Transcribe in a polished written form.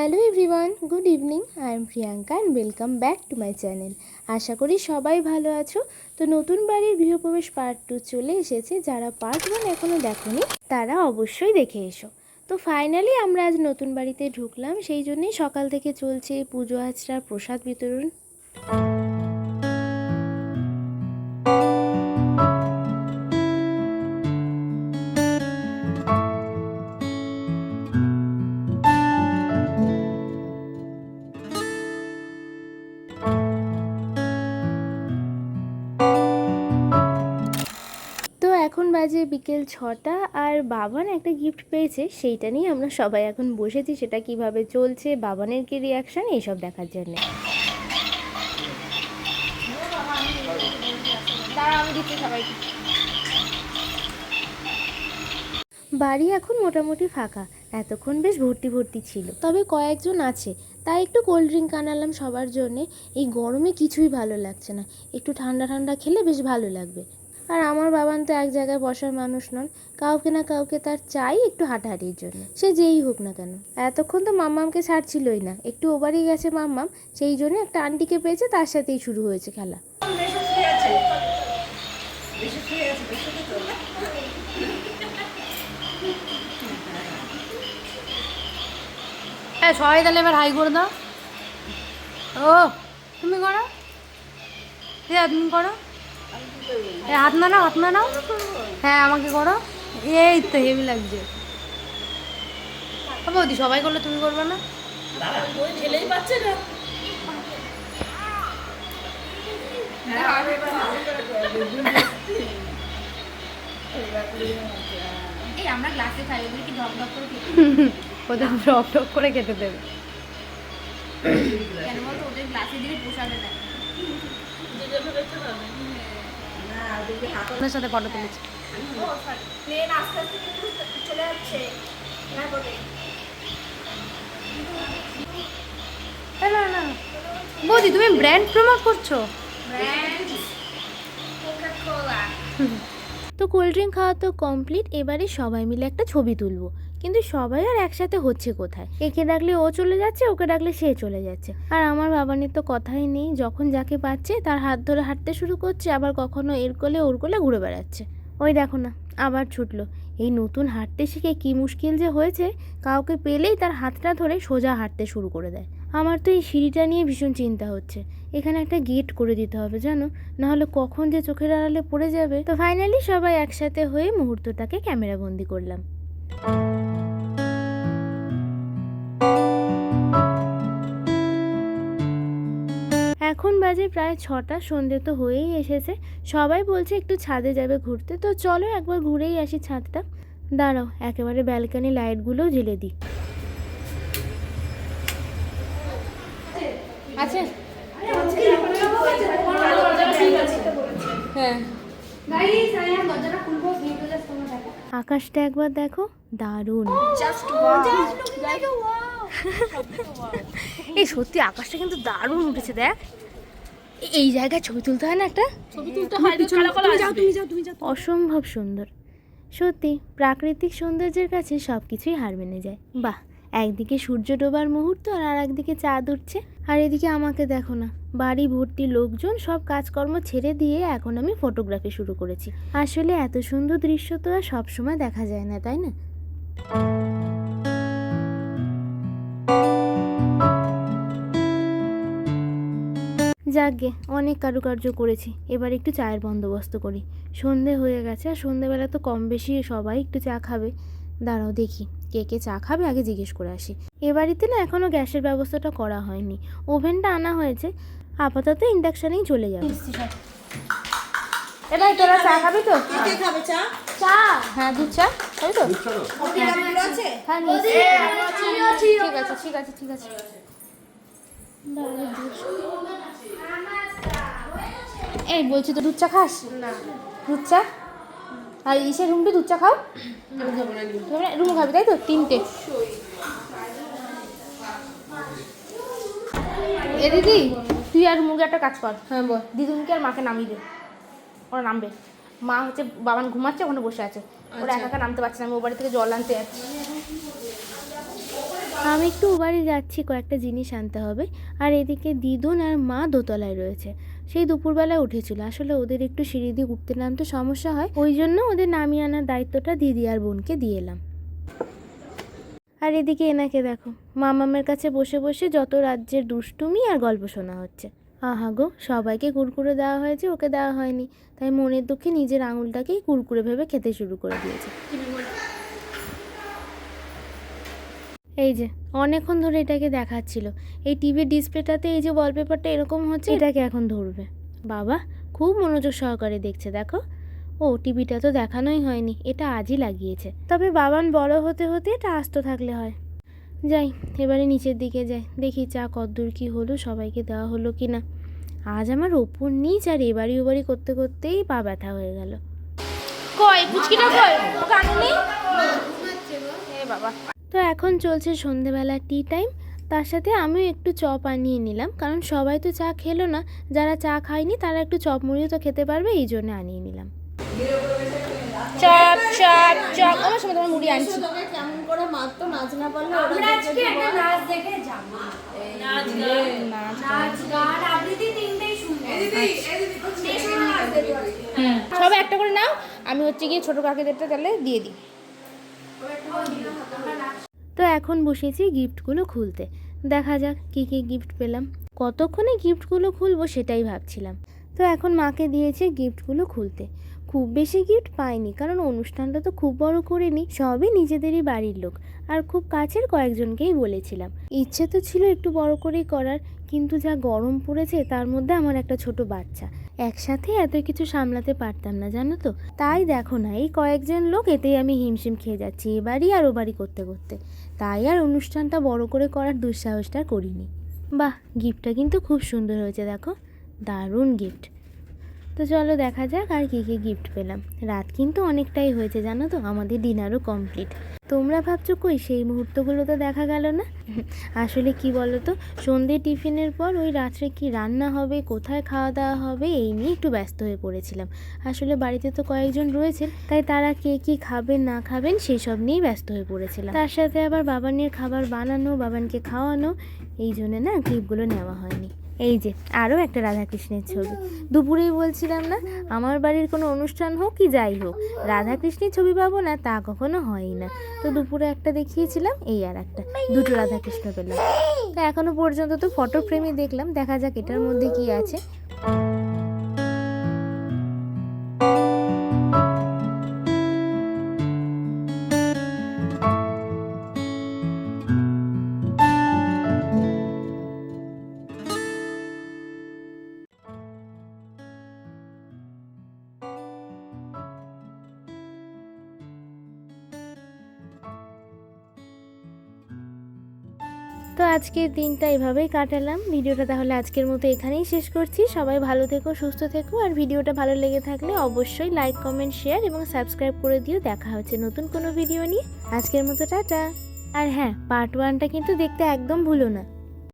Hello everyone, good evening. I am Priyanka and welcome back to my channel. আশা করি সবাই ভালো আছো। তো নতুন বাড়ির গৃহপ্রবেশ পার্ট 2 চলে এসেছে। যারা পার্ট 1 এখনও দেখোনি তারা অবশ্যই দেখে এসো। তো ফাইনালি আমরা আজ নতুন বাড়িতে ঢুকলাম, সেই জন্যই সকাল থেকে চলছে পুজো আচরার প্রসাদ বিতরণ। তো এখন বাজে বিকেল 6টা, আর বাবান একটা গিফট পেয়েছে, সেইটা নিয়ে আমরা সবাই এখন বসেছি। সেটা কিভাবে চলছে, বাবানের কি রিয়াকশান, এইসব দেখার জন্য। বাড়ি এখন মোটামুটি ফাঁকা, এতক্ষণ বেশ ভর্তি ভর্তি ছিল, তবে কয়েকজন আছে, তাই একটু কোল্ড ড্রিঙ্ক আনালাম সবার জন্যে। এই গরমে কিছুই ভালো লাগছে না, একটু ঠান্ডা ঠান্ডা খেলে বেশ ভালো লাগবে। আর আমার বাবান তো এক জায়গায় বসার মানুষ নন, কাউকে না কাউকে তার চাই একটু হাঁটাহাঁটির জন্য, সে যেই হোক না কেন। এতক্ষণ তো মাম্মামকে ছাড়ছিলই না, একটু ওভারই গেছে মাম্মাম, সেই জন্য একটা আন্টিকে পেয়েছে, তার সাথেই শুরু হয়েছে খেলা। হ্যাঁ সবাই তাহলে এবার হাই করে দাও। ও তুমি করো, হ্যাঁ তুমি করো, হাত নাও, হাত নাও, হ্যাঁ আমাকে করো। এই তো হেভি লাগছে। বৌদি সবাই করলে তুমি করবে না? ঠেলেই পাচ্ছে না। আমরা গ্লাসে খাই, ওদের কি ঢক ঢক করে খেতে, ওদের ঢক ঢক করে খেতে দেবে কেন বলতো? ওদের গ্লাসে দিলে পোষাবে না। ওদের সাথে ফটো তুলেছি। না না বৌদি তুমি ব্র্যান্ড প্রমোট করছো? তো কোল্ড ড্রিঙ্ক খাওয়া তো কমপ্লিট, এবারে সবাই মিলে একটা ছবি তুলবো। কিন্তু সবাই আর একসাথে হচ্ছে কোথায়? একে ডাকলে ও চলে যাচ্ছে, ওকে ডাকলে সে চলে যাচ্ছে। আর আমার বাবানের তো কথাই নেই, যখন যাকে পাচ্ছে তার হাত ধরে হাঁটতে শুরু করছে, আবার কখনো এর কোলে ওর কোলে ঘুরে বেড়াচ্ছে। ওই দেখো না, আবার ছুটলো। এই নতুন হাঁটতে শিখে কি মুশকিল যে হয়েছে, কাউকে পেলেই তার হাতটা ধরে সোজা হাঁটতে শুরু করে দেয়। আমার তো এই সিঁড়িটা নিয়ে ভীষণ চিন্তা হচ্ছে, এখানে একটা গেট করে দিতে হবে জানো, নাহলে কখন যে চোখের আড়ালে পড়ে যাবে। তো ফাইনালি সবাই একসাথে হয়ে মুহূর্তটাকে ক্যামেরা বন্দি করলাম। এখন বাজে প্রায় 6টা, সন্ধে তো হয়েই এসেছে। সবাই বলছে একটু ছাদে যাবে ঘুরতে, তো চলো একবার ঘুরেই আসি ছাদটা। দাঁড়াও, একেবারে ব্যালকনি লাইটগুলোও জ্বেলে দিই। আছে হ্যাঁ। আকাশটা একবার দেখো, দারুণ। এই সত্যি আকাশটা কিন্তু দারুণ উঠেছে, দেখ। এই জায়গায় ছবি তুলতে হয় না একটা? ছবি তুলতে হয়, তুমি যাও। অসম্ভব সুন্দর সত্যি, প্রাকৃতিক সৌন্দর্যের কাছে সব কিছুই হার মেনে যায়। বাহ, একদিকে সূর্য ডোবার মুহূর্ত আর একদিকে চাঁদ উঠছে, আর এদিকে আমাকে দেখো না, বাড়ি ভর্তি লোকজন, সব কাজকর্ম ছেড়ে দিয়ে এখন আমি ফটোগ্রাফি শুরু করেছি। আসলে এত সুন্দর দৃশ্য তো আর সবসময় দেখা যায় না, তাই না? যাকগে, অনেক কারুকার্য করেছি, এবার একটু চায়ের বন্দোবস্ত করি। সন্ধে হয়ে গেছে, আর সন্ধেবেলা তো কম বেশি সবাই একটু চা খাবে। দাঁড়াও দেখি কে কে চা খাবে, আগে জিজ্ঞেস করে আসি। এ বাড়িতে না এখনও গ্যাসের ব্যবস্থাটা করা হয়নি, ওভেনটা আনা হয়েছে, আপাতত ইন্ডাকশানেই চলে যাবে। এটাই তোরা চা খাবি তো? কে খাবে চা? চা, হ্যাঁ দুধ চা খাবি তো? আছে? হ্যাঁ ঠিক আছে ঠিক আছে ঠিক আছে। এই বলছি তো দুধ চা খাস না? দুধ চা আর ইসের রুমটি দুধ চা খাও। রুম খাবি তাই তো? 3টে। এ দিদি তুই আর মুরগি একটা কাজ কর। হ্যাঁ বল। দিদিকে আর মাকে নামিয়ে দে, ওরা নামবে। মা হচ্ছে বাবান ঘুমাচ্ছে, ওখানে বসে আছে, ওরা একা একা নামতে পারছে না, আমি ও বাড়ি থেকে জল আনতে যাচ্ছি। আমি একটু ও বাড়ি যাচ্ছি, কয়েকটা জিনিস আনতে হবে। আর এদিকে দিদুন আর মা দোতলায় রয়েছে। সেই দুপুরবেলায় উঠেছিল। আসলে ওদের একটু সিঁড়ি দিয়ে উঠতে নামতে সমস্যা হয়, ওই জন্য ওদের নামিয়ে আনার দায়িত্বটা দিদি আর বোনকে দিয়ে এলাম। আর এদিকে এনাকে দেখো, মামামের কাছে বসে বসে যত রাজ্যের দুষ্টুমি আর গল্প শোনা হচ্ছে। আহা গো, সবাইকে কুরকুরে দেওয়া হয়েছে, ওকে দেওয়া হয়নি, তাই মনের দুঃখে নিজের আঙুলটাকেই কুরকুরে ভেবে খেতে শুরু করে দিয়েছে। এই যে অনেকক্ষণ ধরে এটাকে দেখাচ্ছিল, এই টিভির ডিসপ্লেটাতে এই যে ওয়ালপেপারটা এরকম হচ্ছে, এটাকে এখন ধরবে। বাবা খুব মনোযোগ সহকারে দেখছে, দেখো। ও টিভিটা তো দেখানোই হয়নি, এটা আজই লাগিয়েছে। তবে বাবান বড় হতে হতে এটা আস্ত থাকলে হয়। যাই এবারে নিচের দিকে যাই, দেখি চা কদ্দূর কী হলো, সবাইকে দেওয়া হলো কি না। আজ আমার ওপর নিচ আর এবাড়ি ওবাড়ি করতে করতেই পা ব্যথা হয়ে গেল। কই পুচকিটা কই? ওকে আনুনি? এ বাবা। তো এখন চলছে সন্ধেবেলা টি টাইম, তার সাথে আমিও একটু চপ আনিয়ে নিলাম, কারণ সবাই তো চা খেলো না, যারা চা খায়নি তারা একটু চপ মুড়িও তো খেতে পারবে, এই জন্য আনিয়ে নিলাম। Chop chop chop. আমার সময় তোমার মুড়ি আনছি। তোকে কেমন করে মারতো, নাচ না পারলে আমরা আজকে একটা নাচ দেখে যাব। নাচ গান আবৃত্তি তিনটেই শুনবো। সবাই একটা করে নাও, আমি হচ্ছে গিয়ে ছোট কাকিদেরটা তাহলে দিয়ে দিই। তো এখন বসেছি গিফটগুলো খুলতে, দেখা যাক কী কী গিফট পেলাম। কতক্ষণে গিফটগুলো খুলবো সেটাই ভাবছিলাম। তো এখন মাকে দিয়েছে গিফটগুলো খুলতে। খুব বেশি গিফট পাইনি, কারণ অনুষ্ঠানটা তো খুব বড় করিনি, সবই নিজেদেরই বাড়ির লোক আর খুব কাছের কয়েকজনকেই বলেছিলাম। ইচ্ছে তো ছিল একটু বড় করেই করার, কিন্তু যা গরম পড়েছে তার মধ্যে আমার একটা ছোট বাচ্চা, একসাথে এত কিছু সামলাতে পারতাম না জানো তো। তাই দেখো না, এই কয়েকজন লোক এতেই আমি হিমশিম খেয়ে যাচ্ছি এ বাড়ি আর ও বাড়ি করতে করতে। তাই আর অনুষ্ঠানটা বড় করে করার দুঃসাহসটা করিনি। বাহ, গিফটটা কিন্তু খুব সুন্দর হয়েছে, দেখো দারুণ গিফট। তো চলো দেখা যাক আর কী কী গিফট পেলাম। রাত কিন্তু অনেকটাই হয়েছে জানো তো, আমাদের ডিনারও কমপ্লিট। তোমরা ভাবছো কই সেই মুহূর্তগুলো তো দেখা গেল না। আসলে কি বলো তো, সন্ধ্যে টিফিনের পর ওই রাত্রে কি রান্না হবে, কোথায় খাওয়া দাওয়া হবে, এই নিয়ে একটু ব্যস্ত হয়ে পড়েছিলাম। আসলে বাড়িতে তো কয়েকজন রয়েছেন, তাই তারা কে কী খাবেন না খাবেন সেই সব নিয়েই ব্যস্ত হয়ে পড়েছিলাম। তার সাথে আবার বাবানের খাবার বানানো, বাবানকে খাওয়ানো, এই জন্য না ক্লিপগুলো নেওয়া হয়নি। এই যে আরও একটা রাধাকৃষ্ণের ছবি। দুপুরেই বলছিলাম না, আমার বাড়ির কোনো অনুষ্ঠান হোক কি যাই হোক, রাধাকৃষ্ণের ছবি পাবো না তা কখনো হয়ই না। তো দুপুরে একটা দেখিয়েছিলাম, এই আর একটা, দুটো রাধাকৃষ্ণ পেলাম। তো এখনো পর্যন্ত তো ফটো ফ্রেমই দেখলাম, দেখা যাক এটার মধ্যে কি আছে। তো আজকের দিনটা এভাবেই কাটালাম। ভিডিওটা তাহলে আজকের মতো এখানেই শেষ করছি। সবাই ভালো থেকো, সুস্থ থেকো, আর ভিডিওটা ভালো লেগে থাকলে অবশ্যই লাইক, কমেন্ট, শেয়ার এবং সাবস্ক্রাইব করে দিও। দেখা হচ্ছে নতুন কোনো ভিডিও নিয়ে। আজকের মতো টাটা। আর হ্যাঁ, পার্ট 1টা কিন্তু দেখতে একদম ভুলো না।